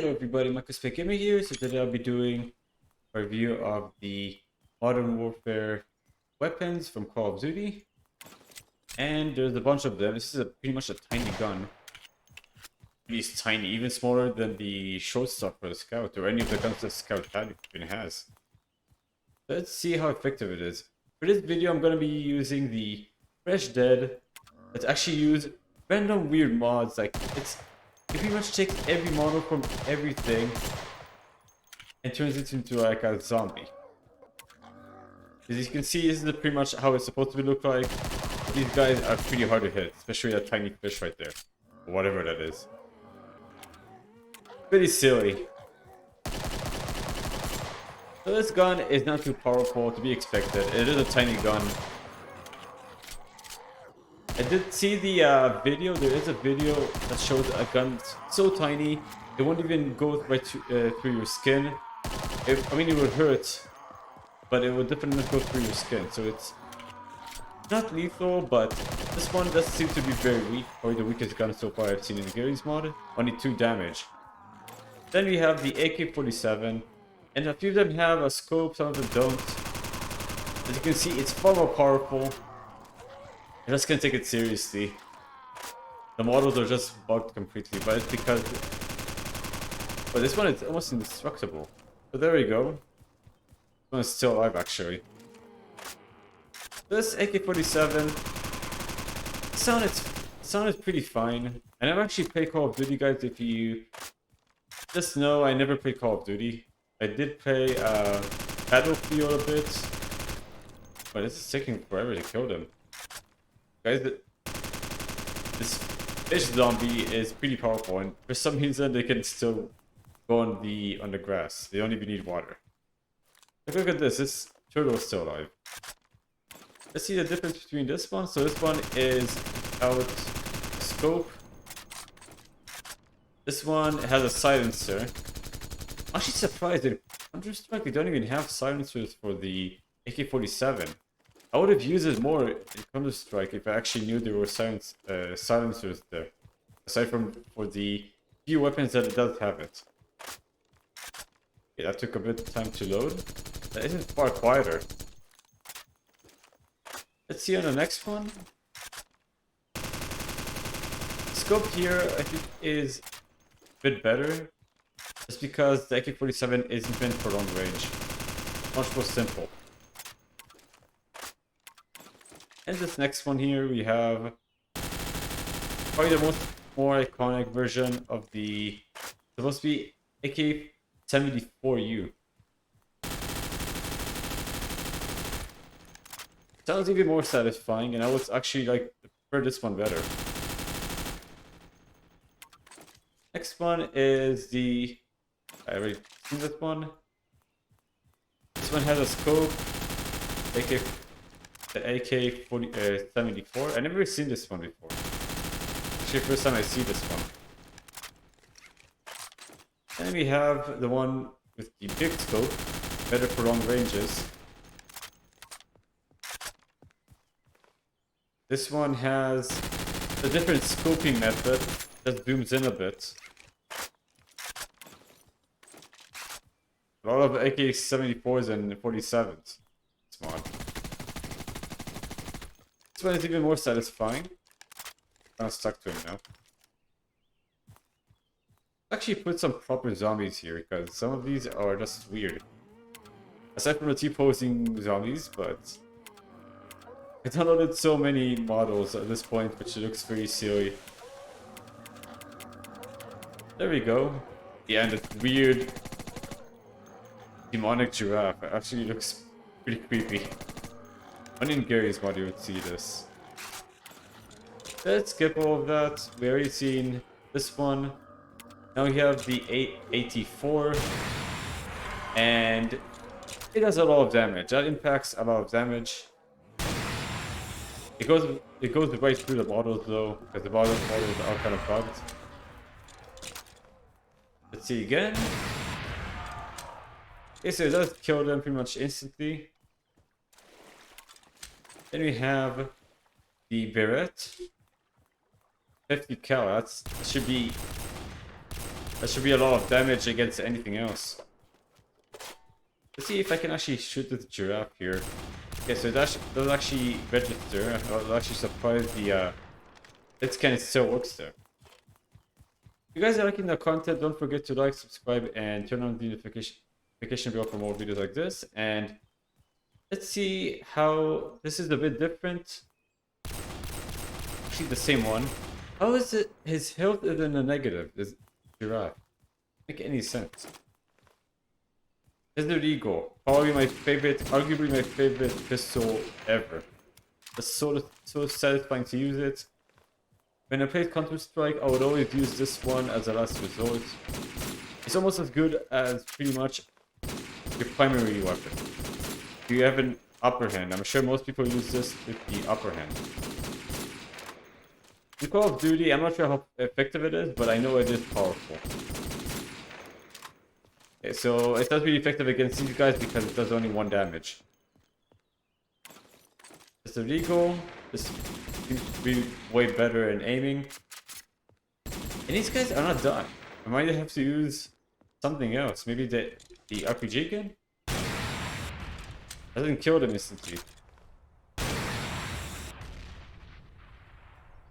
Hello everybody, Michael Gamer here. So today I'll be doing a review of the Modern Warfare weapons from Call of Duty. And there's a bunch of them. This is pretty much a tiny gun. It's tiny, even smaller than the short stuff for the Scout or any of the guns that Scout even has. Let's see how effective it is. For this video I'm going to be using the Fresh Dead. Let's actually use random weird mods. Like it pretty much takes every model from everything and turns it into like a zombie. As you can see, this is pretty much how it's supposed to look like. These guys are pretty hard to hit, especially that tiny fish right there, or whatever that is. Pretty silly. So this gun is not too powerful, to be expected. It is a tiny gun. I did see the video. There is a video that shows a gun so tiny it won't even go right through your skin. I mean, it would hurt, but it would definitely not go through your skin. So it's not lethal, but this one does seem to be very weak. Probably the weakest gun so far I've seen in the Garry's mod. Only 2 damage. Then we have the AK-47, and a few of them have a scope, some of them don't. As you can see, it's far more powerful. I'm just gonna take it seriously. The models are just bugged completely, but it's because... But this one is almost indestructible. So there we go. This one is still alive, actually. This AK-47 sounded pretty fine. I never actually played Call of Duty, guys. If you just know, I never played Call of Duty. I did play Battlefield a bit, but it's taking forever to kill them. Guys, this fish zombie is pretty powerful, and for some reason they can still go on the grass. They don't even need water. Look at this. This turtle is still alive. Let's see the difference between this one. So this one is without scope. This one has a silencer. I'm actually surprised that Counter-Strike, they don't even have silencers for the AK-47. I would have used it more in Counter-Strike if I actually knew there were silencers there. Aside from for the few weapons that it does have it. Okay, that took a bit of time to load. That isn't far quieter. Let's see on the next one. Scope here, I think, is a bit better. Just because the AK-47 isn't meant for long range. Much more simple. And this next one here, we have probably the more iconic version of the supposed to be AK-74U. Sounds even more satisfying, and I would actually like prefer this one better. Next one is the... I already seen this one. This one has a scope. The AK-74. I never seen this one before. Actually, first time I see this one. Then we have the one with the big scope, better for long ranges. This one has a different scoping method that zooms in a bit. A lot of AK-74s and 47s. Smart. This one is even more satisfying. Kind of stuck to him now. Actually put some proper zombies here because some of these are just weird. Aside from the T-posing zombies, but I downloaded so many models at this point, which looks very silly. There we go. Yeah, and the weird demonic giraffe actually looks pretty creepy. Only in Garry's mod you would see this. Let's skip all of that. We already seen this one. Now we have the 884, and it does a lot of damage. That impacts a lot of damage. It goes right through the models though, because the models are kind of bugged. Let's see again. Okay, so it does kill them pretty much instantly. Then we have the Barrett. 50 cal, that should be That should be a lot of damage against anything else. Let's see if I can actually shoot this giraffe here. Okay, so that does actually register. I was actually surprised the it scan still works there. If you guys are liking the content, don't forget to like, subscribe, and turn on the notification bell for more videos like this. And let's see how this is a bit different. Actually, the same one. How is it his health is in the negative? This giraffe make any sense? Desert Eagle, probably my favorite, arguably my favorite pistol ever. It's so satisfying to use it. When I played Counter-Strike, I would always use this one as a last resort. It's almost as good as pretty much your primary weapon. You have an upper hand. I'm sure most people use this with the upper hand. In Call of Duty, I'm not sure how effective it is, but I know it is powerful. Okay, so it does be effective against these guys because it does only 1 damage. It's illegal. This seems to be way better in aiming. And these guys are not done. I might have to use something else. Maybe the RPG gun? Doesn't kill them instantly.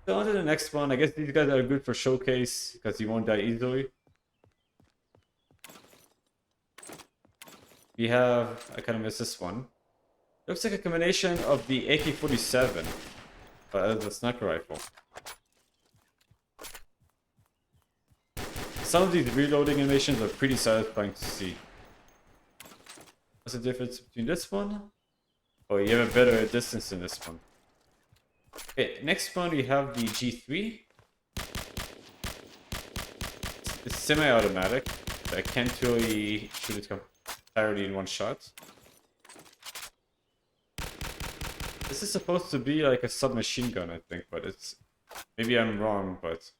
So on to the next one. I guess these guys are good for showcase because you won't die easily. We have, I kind of missed this one. Looks like a combination of the AK-47 as a sniper rifle. Some of these reloading animations are pretty satisfying to see. What's the difference between this one? Oh, you have a better distance in this one. Okay, next one we have the G3. It's semi-automatic. I can't really shoot it entirely in one shot. This is supposed to be like a submachine gun, I think, but it's... Maybe I'm wrong, but...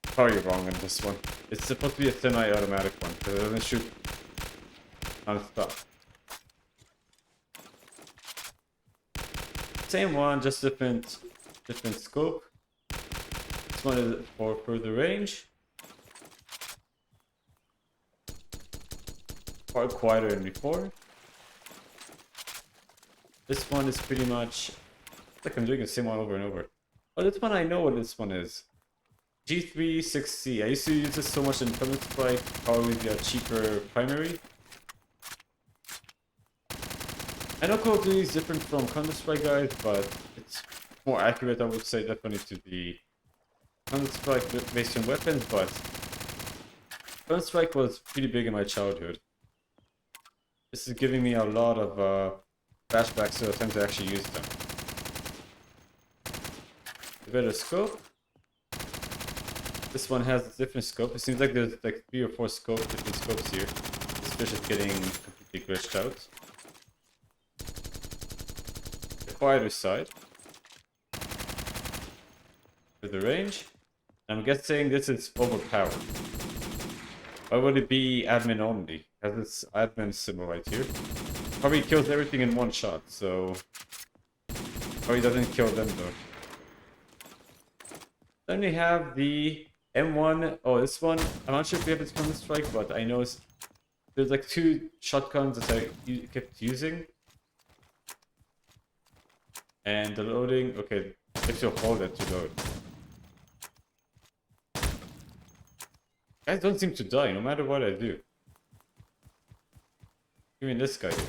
Probably wrong on this one. It's supposed to be a semi-automatic one, because it doesn't shoot non-stop. Same one, just different scope. This one is for further range. Far quieter than before. This one is pretty much... It's like I'm doing the same one over and over. Oh, this one I know what this one is. G3 6C. I used to use this so much in Counter-Strike, probably the cheaper primary. I know Call of Duty is different from Counter-Strike, guys, but it's more accurate, I would say, definitely to the Counter-Strike based on weapons, but Counter-Strike was pretty big in my childhood. This is giving me a lot of flashbacks to the times I actually used them. A better scope. This one has a different scope. It seems like there's like 3 or 4 different scopes here. This fish is getting completely glitched out. The quieter side. With the range. I'm guessing this is overpowered. Why would it be admin only? Has this admin symbol right here. Probably kills everything in one shot, so... Probably doesn't kill them though. Then we have the M1. Oh, this one, I'm not sure if we have it Counter-Strike, but I know there's like 2 shotguns that I kept using. And the loading, okay, if you hold it to load. Guys don't seem to die, no matter what I do. Even this guy did.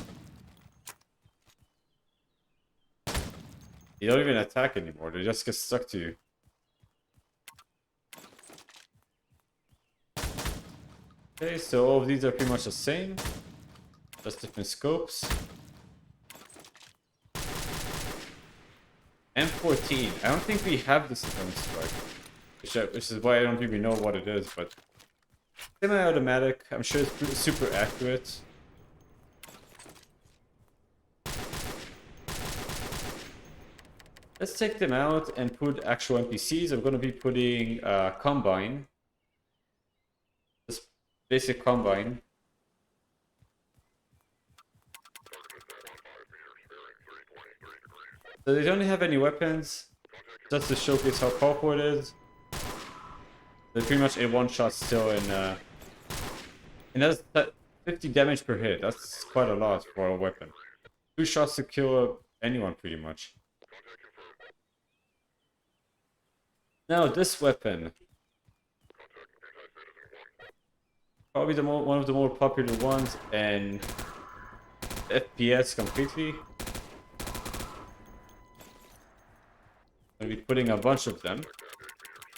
They don't even attack anymore, they just get stuck to you. Okay, so all of these are pretty much the same. Just different scopes. M14. I don't think we have this in Counter-Strike. Which is why I don't even know what it is, but... Semi-automatic. I'm sure it's super accurate. Let's take them out and put actual NPCs. I'm going to be putting Combine. This basic Combine. So they don't have any weapons, just to showcase how powerful it is. They're pretty much a one-shot still, and that's 50 damage per hit. That's quite a lot for a weapon. 2 shots to kill anyone, pretty much. Now, this weapon. Probably one of the more popular ones, and FPS completely. I'll be putting a bunch of them.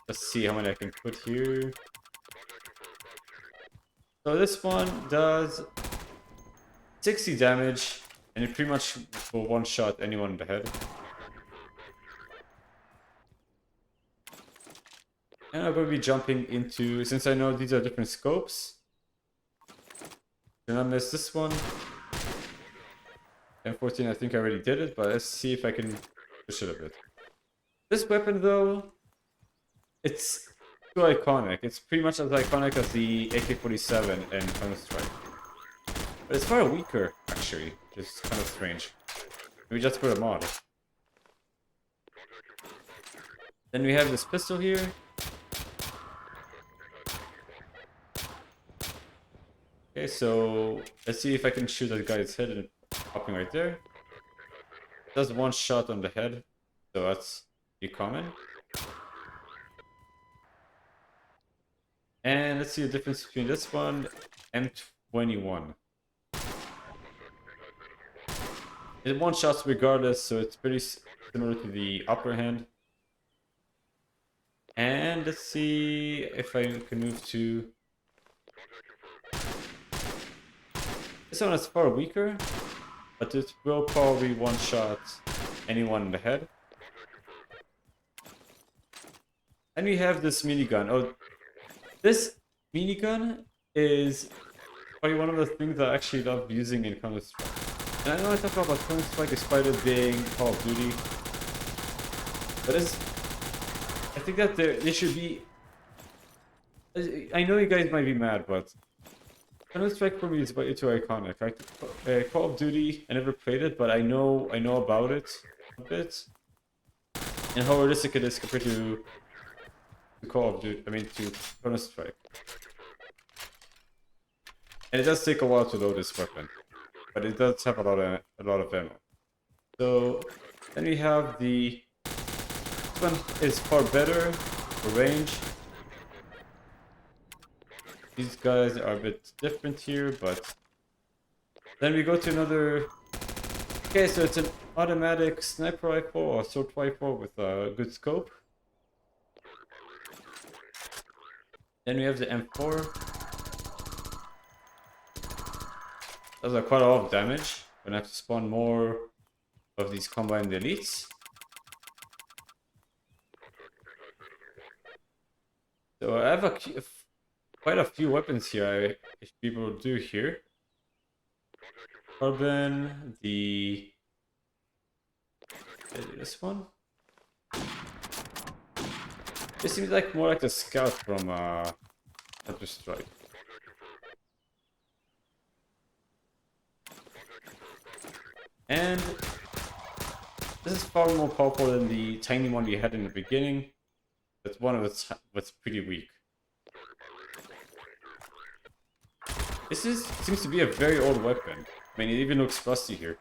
Let's see how many I can put here. So this one does 60 damage, and it pretty much will one-shot anyone in the head. And I'm going to be jumping into, since I know these are different scopes, do not miss this one. M14, I think I already did it, but let's see if I can push it a bit. This weapon, though, it's too iconic. It's pretty much as iconic as the AK-47 and Counter-Strike. But it's far weaker, actually, which is kind of strange. We just put a mod. Then we have this pistol here. Okay, so let's see if I can shoot that guy's head and popping right there. Does one shot on the head, so that's pretty common. And let's see the difference between this one and M21. It one shots regardless, so it's pretty similar to the upper hand. And let's see if I can move to... This one is far weaker, but it will probably one-shot anyone in the head. And we have this minigun. Oh, this minigun is probably one of the things that I actually love using in Counter-Strike. And I know I talk about Counter-Strike despite it being Call of Duty, but I think that there should be... I know you guys might be mad, but Counter-Strike for me is way too iconic. Call of Duty, I never played it, but I know about it a bit. And how realistic it is compared to Call of Duty, to Counter-Strike. And it does take a while to load this weapon, but it does have a lot of ammo. So then we have this one is far better for range. These guys are a bit different here, but then we go to another. Okay, so it's an automatic sniper rifle or assault rifle with a good scope. Then we have the M4. Does quite a lot of damage. Gonna have to spawn more of these combined elites. So I have quite a few weapons here I should be able to do here. Carbon, this one. This seems like more like the scout from Counter-Strike. And this is far more powerful than the tiny one we had in the beginning. But one of it's pretty weak. This seems to be a very old weapon. I mean, it even looks rusty here.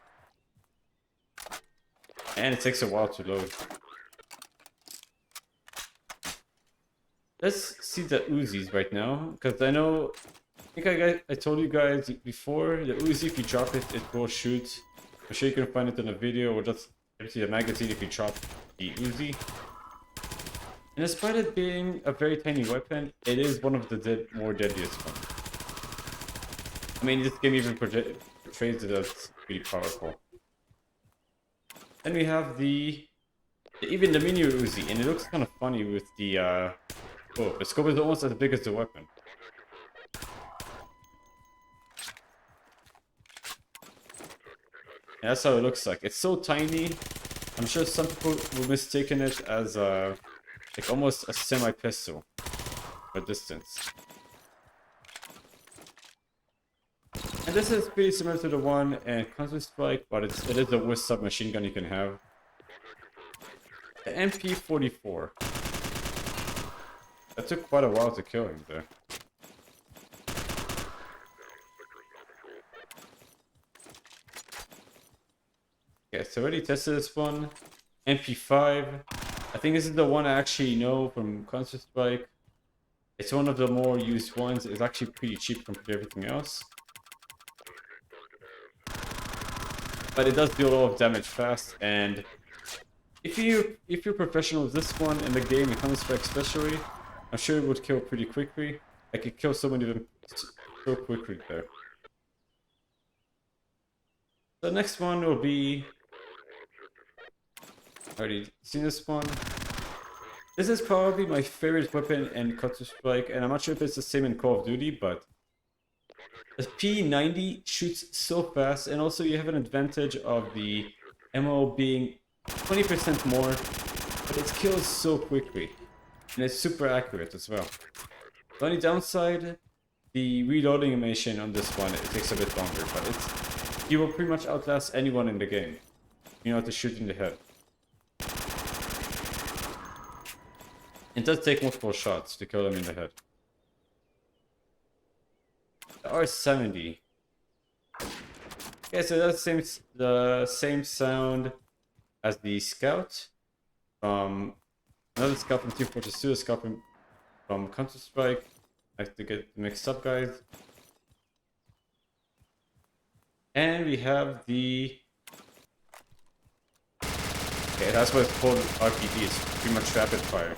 And it takes a while to load. Let's see the Uzis right now, because I think I told you guys before, the Uzi, if you drop it, it will shoot. I'm sure you can find it in a video, or just empty the magazine if you drop the Uzi. And despite it being a very tiny weapon, it is one of the more deadliest ones. I mean, this game even portrays it as pretty powerful. Then we have even the mini Uzi, and it looks kind of funny with the scope. The scope is almost as big as the weapon. And that's how it looks like. It's so tiny. I'm sure some people will mistaken it as like almost a semi-pistol for distance. And this is pretty similar to the one in Counter-Strike, but it is the worst submachine gun you can have. The MP44. That took quite a while to kill him there. Okay, so I already tested this one. MP5. I think this is the one I actually know from Counter-Strike. It's one of the more used ones. It's actually pretty cheap compared to everything else. But it does deal a lot of damage fast, and if you're professional with this one in the game, in Counter-Strike especially, I'm sure it would kill pretty quickly. I could kill so many of them so quickly there. The next one will be... Already seen this one. This is probably my favorite weapon in Counter-Strike, and I'm not sure if it's the same in Call of Duty, but the P90 shoots so fast, and also you have an advantage of the ammo being 20% more, but it kills so quickly, and it's super accurate as well. The only downside, the reloading animation on this one, it takes a bit longer, but you will pretty much outlast anyone in the game. You know how to shoot in the head. It does take multiple shots to kill them in the head. The R70. Okay, so that's the same sound as the Scout from another Scout from Team Fortress 2, a Scout from Counter-Strike. I have to get mixed up, guys. And we have the... Okay, that's what it's called, RPG. It's pretty much rapid fire.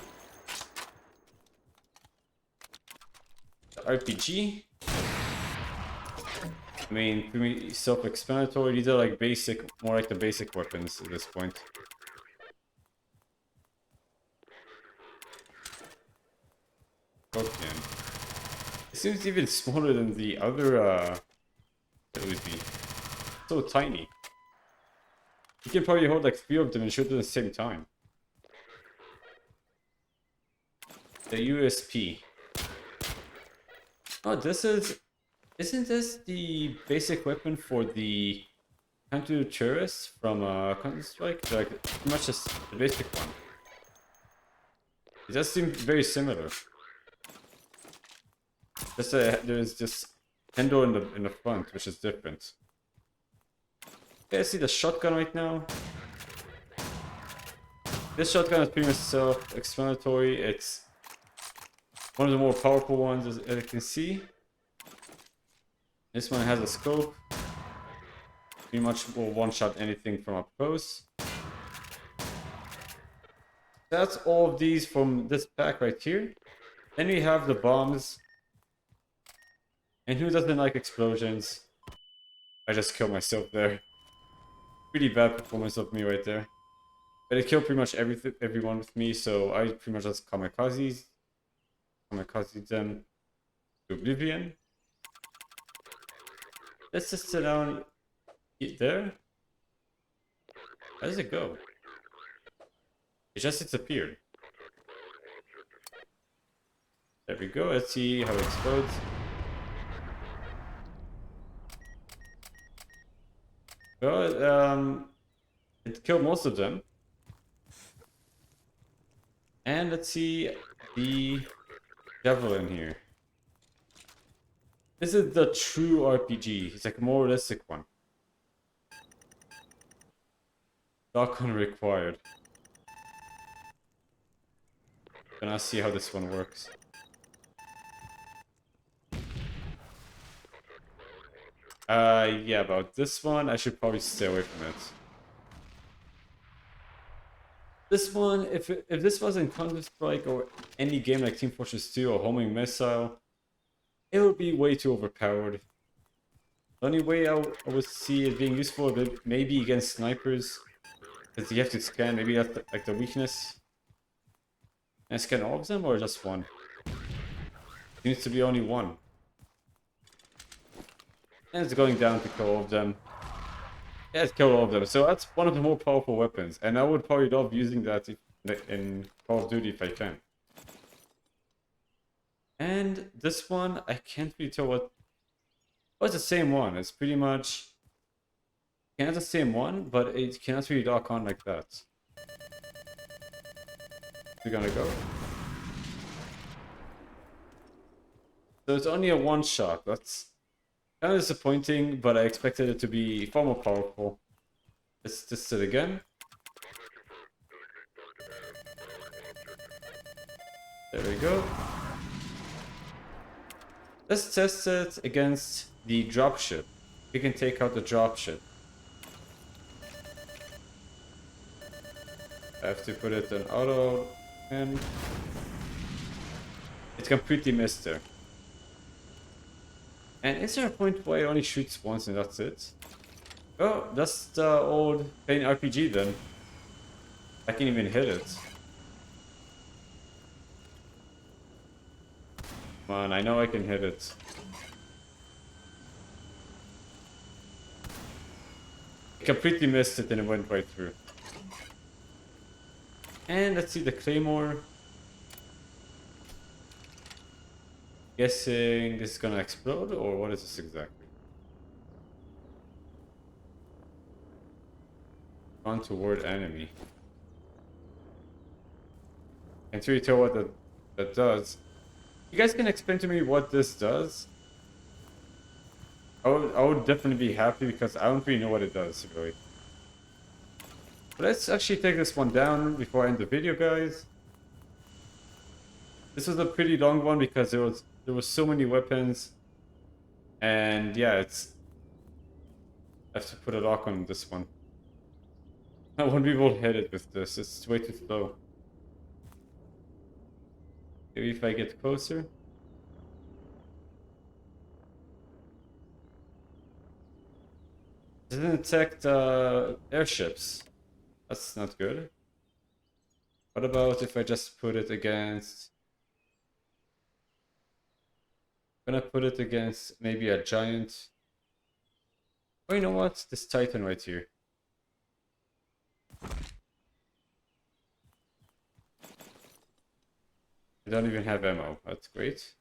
The RPG. I mean, pretty self-explanatory. These are like basic, more like the basic weapons at this point. Okay. It seems even smaller than the other Uzi. So tiny. You can probably hold like 3 of them and shoot them at the same time. The USP. Oh, this is... Isn't this the basic weapon for the counter-terrorists from Counter-Strike? Like, pretty much just the basic one. It does seem very similar. Just there's just handle in the front, which is different. Okay, I see the shotgun right now. This shotgun is pretty much self-explanatory. It's one of the more powerful ones, as you can see. This one has a scope. Pretty much will one-shot anything from up close. That's all of these from this pack right here. Then we have the bombs. And who doesn't like explosions? I just killed myself there. Pretty bad performance of me right there. But it killed pretty much everyone with me, so I pretty much just kamikaze them to oblivion. Let's just sit down there. How does it go? It just disappeared. There we go. Let's see how it explodes. Well, it killed most of them. And let's see the javelin here. This is the true RPG. It's like a more realistic one. Shotgun required. Gonna see how this one works. Yeah, about this one, I should probably stay away from it. This one, if this was in Counter-Strike or any game like Team Fortress 2 or Homing Missile, it would be way too overpowered. The only way I would see it being useful maybe against snipers, because you have to scan, maybe that's like the weakness. Can I scan all of them or just one? It needs to be only one. And it's going down to kill all of them. Yeah, it's killed all of them. So that's one of the more powerful weapons. And I would probably love using that in Call of Duty if I can. And this one, I can't really tell what... Oh, it's the same one. It's pretty much... It's the same one, but it cannot really lock on like that. We're gonna go. So it's only a one shot. That's kind of disappointing, but I expected it to be far more powerful. Let's test it again. There we go. Let's test it against the dropship. We can take out the dropship. I have to put it in auto, and it completely missed there. And is there a point where it only shoots once and that's it? Oh, that's the old plain RPG then. I can't even hit it. Come on, I know I can hit it. I completely missed it and it went right through. And let's see the claymore. Guessing this is gonna explode, or what is this exactly? On toward enemy. Can't really tell what that does. You guys can explain to me what this does? I would definitely be happy because I don't really know what it does, really. But let's actually take this one down before I end the video, guys. This was a pretty long one because there was so many weapons, and yeah, I have to put a lock on this one. I won't be able to hit it with this. It's way too slow. Maybe if I get closer. It didn't detect airships. That's not good. What about if I just put it against... I'm gonna put it against maybe a giant... Oh, you know what? This Titan right here. I don't even have ammo. That's great.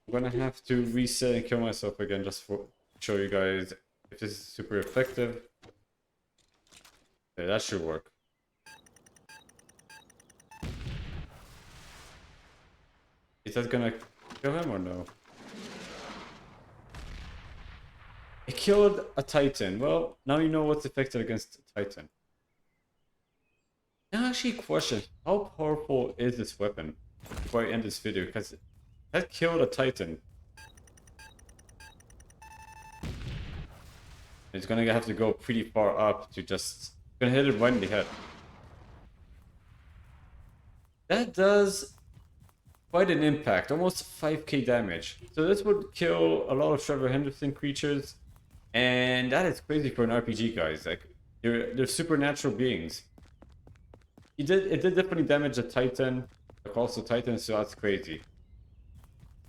I'm gonna have to reset and kill myself again just for show you guys if this is super effective. Yeah, that should work. Is that gonna kill him or no? It killed a Titan. Well, now you know what's effective against a Titan. Now actually question, how powerful is this weapon before I end this video? Because that killed a Titan. It's gonna have to go pretty far up to just... gonna hit it right in the head. That does quite an impact, almost 5k damage. So this would kill a lot of Trevor Henderson creatures. And that is crazy for an RPG, guys. Like, they're supernatural beings. It did definitely damage a Titan, a colossal Titan, so that's crazy.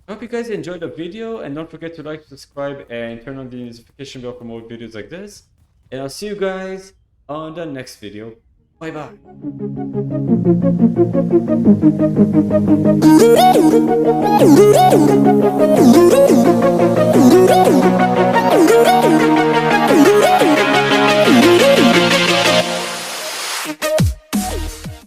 I hope you guys enjoyed the video, and don't forget to like, subscribe, and turn on the notification bell for more videos like this. And I'll see you guys on the next video. Bye bye.